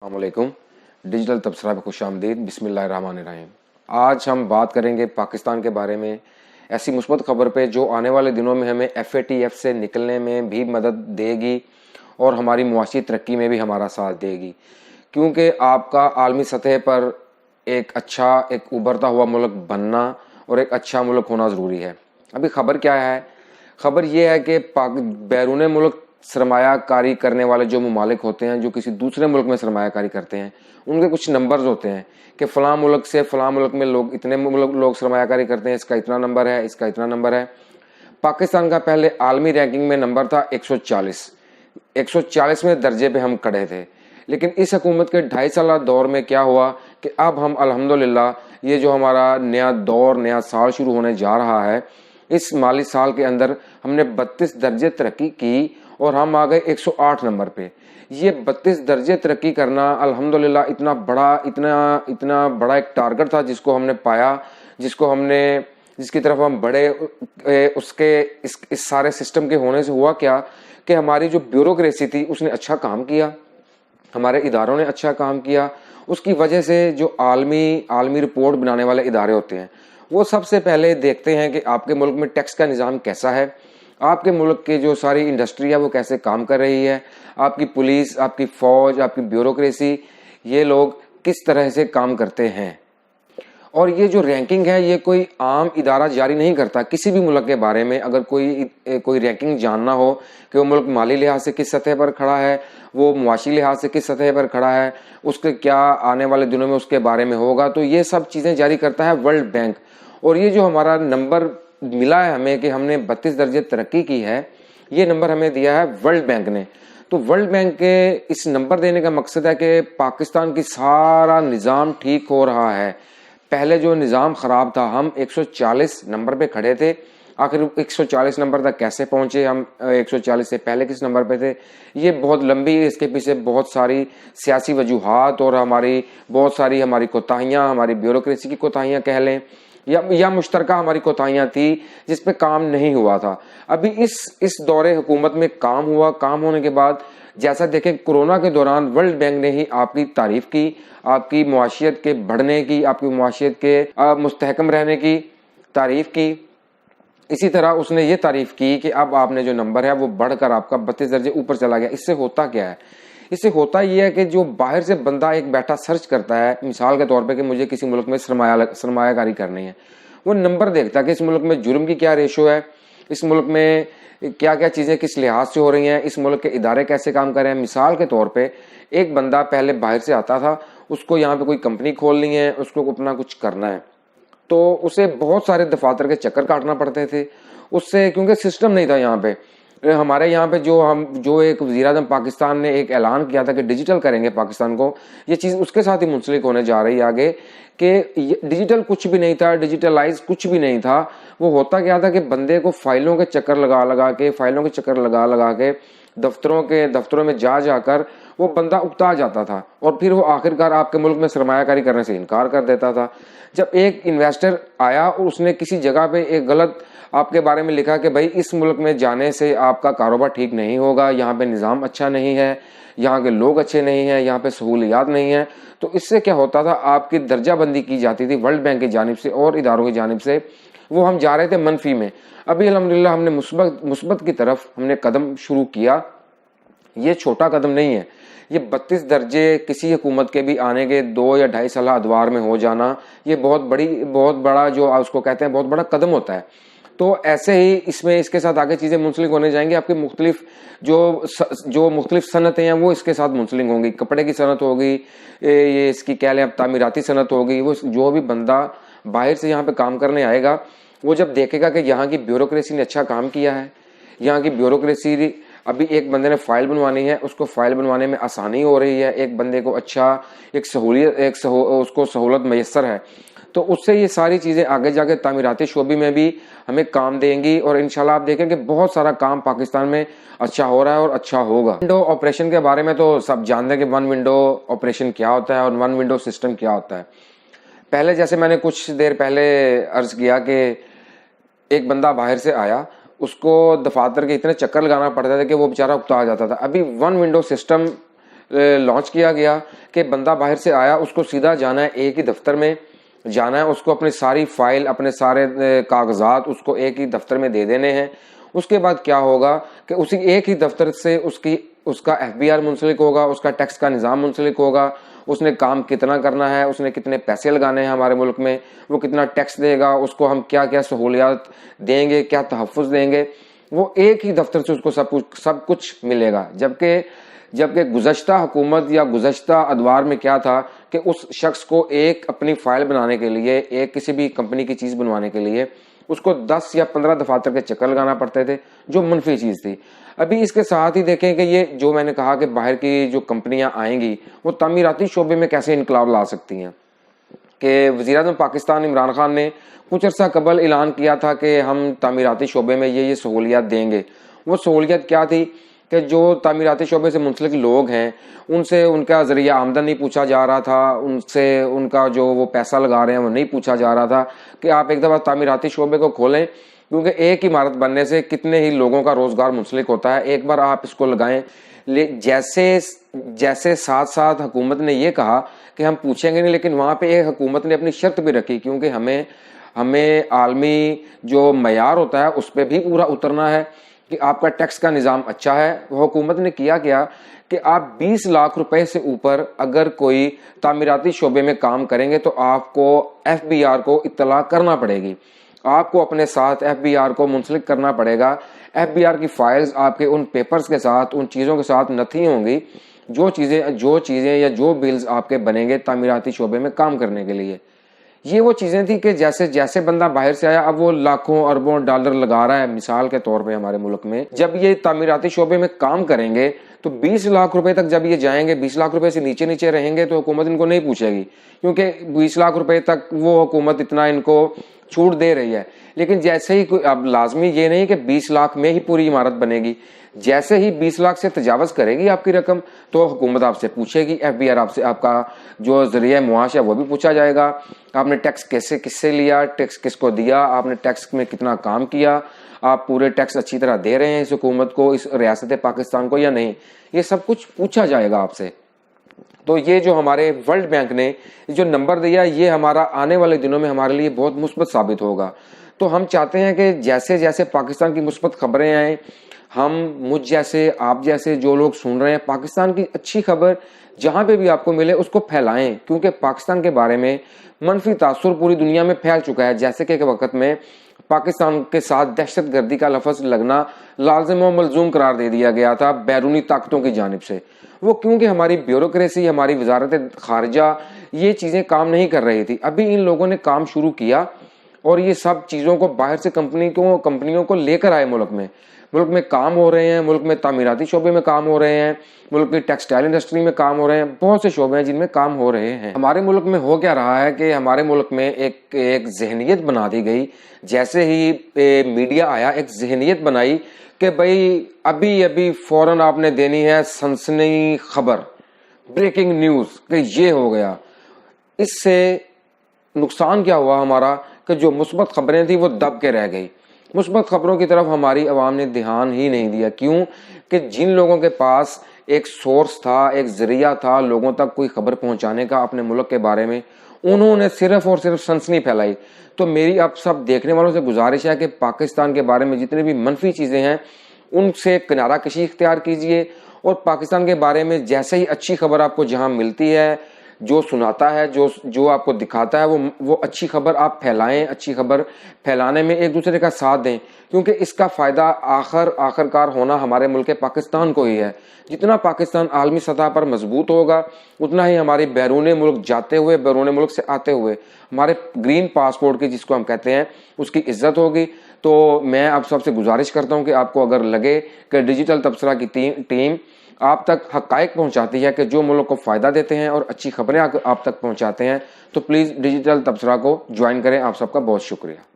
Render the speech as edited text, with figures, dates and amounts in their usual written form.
السلام علیکم، ڈیجیٹل تبصرہ میں خوش آمدید۔ بسم اللہ الرحمن الرحیم۔ آج ہم بات کریں گے پاکستان کے بارے میں، ایسی مثبت خبر پہ جو آنے والے دنوں میں ہمیں FATF سے نکلنے میں بھی مدد دے گی اور ہماری معاشی ترقی میں بھی ہمارا ساتھ دے گی، کیونکہ آپ کا عالمی سطح پر ایک ابھرتا ہوا ملک بننا اور ایک اچھا ملک ہونا ضروری ہے۔ ابھی خبر کیا ہے؟ خبر یہ ہے کہ بیرون ملک سرمایہ کاری کرنے والے جو ممالک ہوتے ہیں، جو کسی دوسرے ملک میں سرمایہ کاری کرتے ہیں، ان کے کچھ نمبرز ہوتے ہیں کہ فلاں ملک سے فلاں ملک میں لوگ سرمایہ کاری کرتے ہیں، اس کا اتنا نمبر ہے، اس کا اتنا نمبر ہے۔ پاکستان کا پہلے عالمی رینکنگ میں نمبر تھا 140 درجے پہ ہم کھڑے تھے، لیکن اس حکومت کے 2.5 سالہ دور میں کیا ہوا کہ اب ہم الحمدللہ یہ جو ہمارا نیا دور، نیا سال شروع ہونے جا رہا ہے، اس مالی سال کے اندر ہم نے 32 درجے ترقی کی اور ہم آ گئے 108 نمبر پہ۔ یہ 32 درجے ترقی کرنا الحمدللہ اتنا بڑا ایک ٹارگٹ تھا جس کو ہم نے پایا، جس کی طرف ہم بڑھے۔ اس سارے سسٹم کے ہونے سے ہوا کیا کہ ہماری جو بیوروکریسی تھی اس نے اچھا کام کیا، ہمارے اداروں نے اچھا کام کیا۔ اس کی وجہ سے جو عالمی رپورٹ بنانے والے ادارے ہوتے ہیں وہ سب سے پہلے دیکھتے ہیں کہ آپ کے ملک میں ٹیکس کا نظام کیسا ہے، آپ کے ملک کی جو ساری انڈسٹری ہے وہ کیسے کام کر رہی ہے، آپ کی پولیس، آپ کی فوج، آپ کی بیوروکریسی، یہ لوگ کس طرح سے کام کرتے ہیں۔ اور یہ جو رینکنگ ہے یہ کوئی عام ادارہ جاری نہیں کرتا۔ کسی بھی ملک کے بارے میں اگر کوئی رینکنگ جاننا ہو کہ وہ ملک مالی لحاظ سے کس سطح پر کھڑا ہے، وہ معاشی لحاظ سے کس سطح پر کھڑا ہے، اس کے کیا آنے والے دنوں میں اس کے بارے میں ہوگا، تو یہ سب چیزیں جاری کرتا ہے ورلڈ بینک۔ اور یہ جو ہمارا نمبر ملا ہے ہمیں کہ ہم نے 32 درجے ترقی کی ہے، یہ نمبر ہمیں دیا ہے ورلڈ بینک نے۔ تو ورلڈ بینک کے اس نمبر دینے کا مقصد ہے کہ پاکستان کی سارا نظام ٹھیک ہو رہا ہے۔ پہلے جو نظام خراب تھا، ہم 140 نمبر پہ کھڑے تھے، آخر 140 نمبر تک کیسے پہنچے، ہم 140 سے پہلے کس نمبر پہ تھے، یہ بہت لمبی، اس کے پیچھے بہت ساری سیاسی وجوہات اور بہت ساری ہماری کوتاہیاں، ہماری بیوروکریسی کی کوتاہیاں کہہ لیں، یا مشترکہ ہماری کوتاہیاں تھی جس پہ کام نہیں ہوا تھا۔ ابھی اس دور حکومت میں کام ہوا۔ کام ہونے کے بعد جیسا دیکھیں کورونا کے دوران ورلڈ بینک نے ہی آپ کی تعریف کی، آپ کی معاشیت کے بڑھنے کی، آپ کی معاشیت کے مستحکم رہنے کی تعریف کی۔ اسی طرح اس نے یہ تعریف کی کہ اب آپ نے جو نمبر ہے وہ بڑھ کر آپ کا 32 درجے اوپر چلا گیا۔ اس سے ہوتا کیا ہے؟ اس سے ہوتا یہ ہے کہ جو باہر سے بندہ ایک بیٹھا سرچ کرتا ہے، مثال کے طور پہ کہ مجھے کسی ملک میں سرمایہ کاری کرنی ہے، وہ نمبر دیکھتا ہے کہ اس ملک میں جرم کی کیا ریشو ہے، اس ملک میں کیا کیا چیزیں کس لحاظ سے ہو رہی ہیں، اس ملک کے ادارے کیسے کام کر رہے ہیں۔ مثال کے طور پہ ایک بندہ پہلے باہر سے آتا تھا، اس کو یہاں پہ کوئی کمپنی کھولنی ہے، اس کو اپنا کچھ کرنا ہے، تو اسے بہت سارے دفاتر کے چکر کاٹنا پڑتے تھے اس سے، کیونکہ سسٹم نہیں تھا یہاں پہ۔ ہمارے یہاں پہ جو ایک وزیر اعظم پاکستان نے ایک اعلان کیا تھا کہ ڈیجیٹل کریں گے پاکستان کو، یہ چیز اس کے ساتھ ہی منسلک ہونے جا رہی ہے آگے، کہ ڈیجیٹل کچھ بھی نہیں تھا، ڈیجیٹلائز کچھ بھی نہیں تھا۔ وہ ہوتا کیا تھا کہ بندے کو فائلوں کے چکر لگا کے دفتروں میں جا کر وہ بندہ اکتا جاتا تھا، اور پھر وہ آخرکار آپ کے ملک میں سرمایہ کاری کرنے سے انکار کر دیتا تھا۔ جب ایک انویسٹر آیا اور اس نے کسی جگہ پہ ایک غلط آپ کے بارے میں لکھا کہ بھائی اس ملک میں جانے سے آپ کا کاروبار ٹھیک نہیں ہوگا، یہاں پہ نظام اچھا نہیں ہے، یہاں کے لوگ اچھے نہیں ہیں، یہاں پہ سہولیات نہیں ہیں، تو اس سے کیا ہوتا تھا، آپ کی درجہ بندی کی جاتی تھی ورلڈ بینک کی جانب سے اور اداروں کی جانب سے، وہ ہم جا رہے تھے منفی میں۔ ابھی الحمدللہ ہم نے مثبت کی طرف ہم نے قدم شروع کیا۔ یہ چھوٹا قدم نہیں ہے، یہ 32 درجے کسی حکومت کے بھی آنے کے 2 یا 2.5 سالہ ادوار میں ہو جانا، یہ بہت بڑا جو اس کو کہتے ہیں بہت بڑا قدم ہوتا ہے۔ تو ایسے ہی اس کے ساتھ آگے چیزیں منسلک ہونے جائیں گی، آپ کی مختلف صنعتیں ہیں وہ اس کے ساتھ منسلک ہوں گی، کپڑے کی صنعت ہوگی، یہ اس کی کہہ لیں اب تعمیراتی صنعت ہوگی۔ وہ جو بھی بندہ باہر سے یہاں پہ کام کرنے آئے گا، وہ جب دیکھے گا کہ یہاں کی بیوروکریسی نے اچھا کام کیا ہے، یہاں کی بیوروکریسی، ابھی ایک بندے نے فائل بنوانی ہے، اس کو فائل بنوانے میں آسانی ہو رہی ہے، ایک بندے کو اچھا اس کو سہولت میسر ہے، تو اس سے یہ ساری چیزیں آگے جا کے تعمیراتی شعبے میں بھی ہمیں کام دیں گی، اور انشاءاللہ آپ دیکھیں کہ بہت سارا کام پاکستان میں اچھا ہو رہا ہے اور اچھا ہوگا۔ ونڈو آپریشن کے بارے میں تو سب جانتے ہیں کہ ون ونڈو آپریشن کیا ہوتا ہے اور ون ونڈو سسٹم کیا ہوتا ہے۔ پہلے جیسے میں نے کچھ دیر پہلے عرض کیا کہ ایک بندہ باہر سے آیا، اس کو دفاتر کے اتنے چکر لگانا پڑتا تھا کہ وہ بیچارہ اکتا جاتا تھا۔ ابھی ون ونڈو سسٹم لانچ کیا گیا کہ بندہ باہر سے آیا, اس کو سیدھا جانا ہے ایک ہی دفتر میں جانا ہے, اس کو اپنی ساری فائل, اپنے سارے کاغذات اس کو ایک ہی دفتر میں دے دینے ہیں. اس کے بعد کیا ہوگا کہ اسی ایک ہی دفتر سے اس کا FBR منسلک ہوگا, اس کا ٹیکس کا نظام منسلک ہوگا, اس نے کام کتنا کرنا ہے, اس نے کتنے پیسے لگانے ہیں ہمارے ملک میں, وہ کتنا ٹیکس دے گا, اس کو ہم کیا کیا سہولیات دیں گے, کیا تحفظ دیں گے, وہ ایک ہی دفتر سے اس کو سب کچھ ملے گا. جبکہ گزشتہ حکومت یا گزشتہ ادوار میں کیا تھا کہ اس شخص کو ایک اپنی فائل بنانے کے لیے, ایک کسی بھی کمپنی کی چیز بنوانے کے لیے اس کو 10 یا 15 دفاتر کے چکر لگانا پڑتے تھے, جو منفی چیز تھی. ابھی اس کے ساتھ ہی دیکھیں کہ یہ جو میں نے کہا کہ باہر کی جو کمپنیاں آئیں گی وہ تعمیراتی شعبے میں کیسے انقلاب لا سکتی ہیں. کہ وزیر اعظم پاکستان عمران خان نے کچھ عرصہ قبل اعلان کیا تھا کہ ہم تعمیراتی شعبے میں یہ سہولیات دیں گے. وہ سہولیات کیا تھی کہ جو تعمیراتی شعبے سے منسلک لوگ ہیں ان سے ان کا ذریعہ آمدن نہیں پوچھا جا رہا تھا, ان سے ان کا جو وہ پیسہ لگا رہے ہیں وہ نہیں پوچھا جا رہا تھا کہ آپ ایک دفعہ تعمیراتی شعبے کو کھولیں, کیونکہ ایک عمارت بننے سے کتنے ہی لوگوں کا روزگار منسلک ہوتا ہے, ایک بار آپ اس کو لگائیں. جیسے ساتھ ساتھ حکومت نے یہ کہا کہ ہم پوچھیں گے نہیں, لیکن وہاں پہ ایک حکومت نے اپنی شرط بھی رکھی, کیونکہ ہمیں عالمی جو معیار ہوتا ہے اس پہ بھی پورا اترنا ہے کہ آپ کا ٹیکس کا نظام اچھا ہے. وہ حکومت نے کیا کہ آپ 20 لاکھ روپے سے اوپر اگر کوئی تعمیراتی شعبے میں کام کریں گے تو آپ کو FBR کو اطلاع کرنا پڑے گی, آپ کو اپنے ساتھ FBR کو منسلک کرنا پڑے گا. FBR کی فائلز آپ کے ان پیپرز کے ساتھ, ان چیزوں کے ساتھ نتھی ہوں گی, جو چیزیں یا جو بلز آپ کے بنیں گے تعمیراتی شعبے میں کام کرنے کے لیے. یہ وہ چیزیں تھی کہ جیسے بندہ باہر سے آیا اب وہ لاکھوں اربوں ڈالر لگا رہا ہے. مثال کے طور پہ ہمارے ملک میں جب یہ تعمیراتی شعبے میں کام کریں گے تو 20 لاکھ روپے تک جب یہ جائیں گے, 20 لاکھ روپے سے نیچے رہیں گے تو حکومت ان کو نہیں پوچھے گی, کیونکہ 20 لاکھ روپے تک وہ حکومت اتنا ان کو چھوٹ دے رہی ہے. لیکن جیسے ہی اب لازمی یہ نہیں کہ 20 لاکھ میں ہی پوری عمارت بنے گی, جیسے ہی 20 لاکھ سے تجاوز کرے گی آپ کی رقم تو حکومت آپ سے پوچھے گی, FBR آپ سے, آپ کا جو ذریعہ معاش ہے وہ بھی پوچھا جائے گا, آپ نے ٹیکس کس سے لیا, ٹیکس کس کو دیا, آپ نے ٹیکس میں کتنا کام کیا, آپ پورے ٹیکس اچھی طرح دے رہے ہیں اس حکومت کو, اس ریاست پاکستان کو یا نہیں, یہ سب کچھ پوچھا جائے گا آپ سے. تو یہ جو ہمارے ورلڈ بینک نے جو نمبر دیا یہ ہمارا آنے والے دنوں میں ہمارے لیے بہت مثبت ثابت ہوگا. تو ہم چاہتے ہیں کہ جیسے جیسے پاکستان کی مثبت خبریں آئیں, ہم مجھ جیسے, آپ جیسے جو لوگ سن رہے ہیں, پاکستان کی اچھی خبر جہاں پہ بھی آپ کو ملے اس کو پھیلائیں, کیونکہ پاکستان کے بارے میں منفی تاثر پوری دنیا میں پھیل چکا ہے. جیسے کہ ایک وقت میں پاکستان کے ساتھ دہشت گردی کا لفظ لگنا لازم و ملزوم قرار دے دیا گیا تھا بیرونی طاقتوں کی جانب سے. وہ کیونکہ ہماری بیوروکریسی, ہماری وزارت خارجہ یہ چیزیں کام نہیں کر رہی تھی. ابھی ان لوگوں نے کام شروع کیا اور یہ سب چیزوں کو باہر سے کمپنیوں کو لے کر آئے. ملک میں کام ہو رہے ہیں, ملک میں تعمیراتی شعبے میں کام ہو رہے ہیں, ملک کی ٹیکسٹائل انڈسٹری میں کام ہو رہے ہیں, بہت سے شعبے ہیں جن میں کام ہو رہے ہیں. ہمارے ملک میں ہو کیا رہا ہے کہ ہمارے ملک میں ایک ذہنیت بنا دی گئی. جیسے ہی میڈیا آیا ایک ذہنیت بنائی کہ بھائی ابھی فوراً آپ نے دینی ہے سنسنی خبر, بریکنگ نیوز کہ یہ ہو گیا. اس سے نقصان کیا ہوا ہمارا کہ جو مثبت خبریں تھیں وہ دب کے رہ گئی. مثبت خبروں کی طرف ہماری عوام نے دھیان ہی نہیں دیا. کیوں کہ جن لوگوں کے پاس ایک سورس تھا, ایک ذریعہ تھا لوگوں تک کوئی خبر پہنچانے کا اپنے ملک کے بارے میں, انہوں نے صرف اور صرف سنسنی پھیلائی. تو میری اب سب دیکھنے والوں سے گزارش ہے کہ پاکستان کے بارے میں جتنے بھی منفی چیزیں ہیں ان سے کنارہ کشی اختیار کیجئے, اور پاکستان کے بارے میں جیسے ہی اچھی خبر آپ کو جہاں ملتی ہے, جو سناتا ہے, جو آپ کو دکھاتا ہے, وہ اچھی خبر آپ پھیلائیں. اچھی خبر پھیلانے میں ایک دوسرے کا ساتھ دیں, کیونکہ اس کا فائدہ آخرکار ہونا ہمارے ملک پاکستان کو ہی ہے. جتنا پاکستان عالمی سطح پر مضبوط ہوگا اتنا ہی ہماری بیرون ملک جاتے ہوئے, بیرون ملک سے آتے ہوئے ہمارے گرین پاسپورٹ کی, جس کو ہم کہتے ہیں, اس کی عزت ہوگی. تو میں آپ سب سے گزارش کرتا ہوں کہ آپ کو اگر لگے کہ ڈیجیٹل تبصرہ کی ٹیم آپ تک حقائق پہنچاتی ہے کہ جو ملک کو فائدہ دیتے ہیں اور اچھی خبریں آپ تک پہنچاتے ہیں, تو پلیز ڈیجیٹل تبصرہ کو جوائن کریں. آپ سب کا بہت شکریہ.